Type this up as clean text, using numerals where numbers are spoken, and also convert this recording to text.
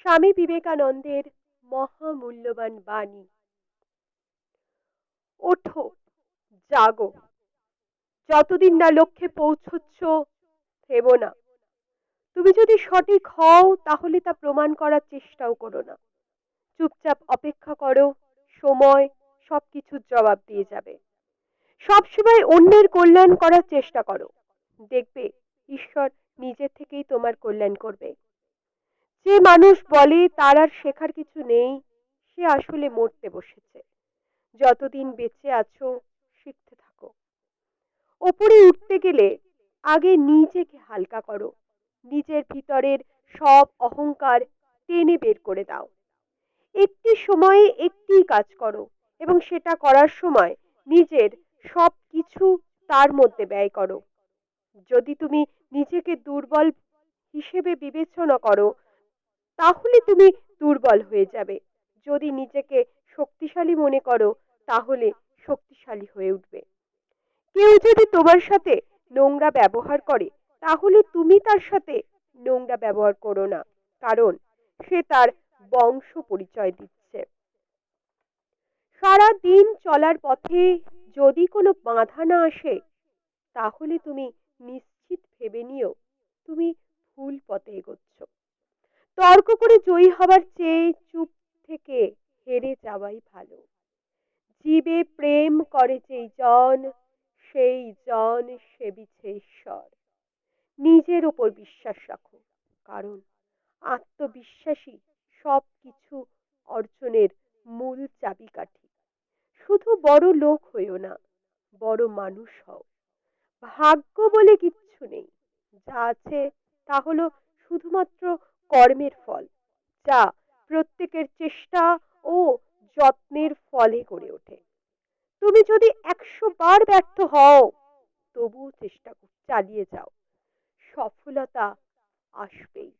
স্বামী বিবেকানন্দের মহামূল্যবান বাণী। ওঠো, জাগো, যতদিন না লক্ষ্যে পৌঁছচ্ছ থেমো না। তুমি যদি সঠিক হও তাহলে তা প্রমাণ করার চেষ্টাও করো না। চুপচাপ অপেক্ষা করো, সময় সবকিছুর জবাব দিয়ে যাবে। সবসময় অন্যের কল্যাণ করার চেষ্টা করো, দেখবে ঈশ্বর নিজে থেকেই তোমার কল্যাণ করবে। যে মানুষ বলে তার আর শেখার কিছু নেই, সে আসলে মরতে বসেছে। যতদিন বেঁচে আছো শিখতে থাকো। ওপরে উঠতে গেলে আগে নিজেকে হালকা করো। নিজের ভিতরের সব অহংকার টেনে বের করে দাও। একটি সময়ে একটি কাজ করো এবং সেটা করার সময় নিজের সব কিছু তার মধ্যে ব্যয় করো। যদি তুমি নিজেকে দুর্বল হিসেবে বিবেচনা করো তাহলে তুমি দুর্বল হয়ে যাবে। যদি নিজেকে শক্তিশালী মনে করো তাহলে শক্তিশালী হয়ে উঠবে। কেউ যদি তোমার সাথে নোংরা ব্যবহার করে তাহলে তুমি তার সাথে নোংরা ব্যবহার করো না, কারণ সে তার বংশ পরিচয় দিচ্ছে। সারা দিন চলার পথে যদি কোনো বাধা না আসে তাহলে তুমি নিশ্চিত ভেবে নিও তুমি ভুল পথে এগোচ্ছ। তর্ক করে জয়ী হবার চেয়ে চুপ থেকে হেরে যাওয়াই ভালো। জীবে প্রেম করে যেই জন, সেই জন সেবিছে ঈশ্বর। নিজের ওপর বিশ্বাস রাখো, কারণ আত্মবিশ্বাসী সবকিছু অর্জনের মূল চাবিকাঠি। শুধু বড় লোক হইও না, বড় মানুষ হও। ভাগ্য বলে কিচ্ছু নেই, যা আছে তা হলো শুধুমাত্র কর্মের ফল, যা প্রত্যেকের চেষ্টা ও যত্নের ফলে গড়ে ওঠে। তুমি যদি 100 বার ব্যর্থ হও তবুও চেষ্টা চালিয়ে যাও, সফলতা আসবেই।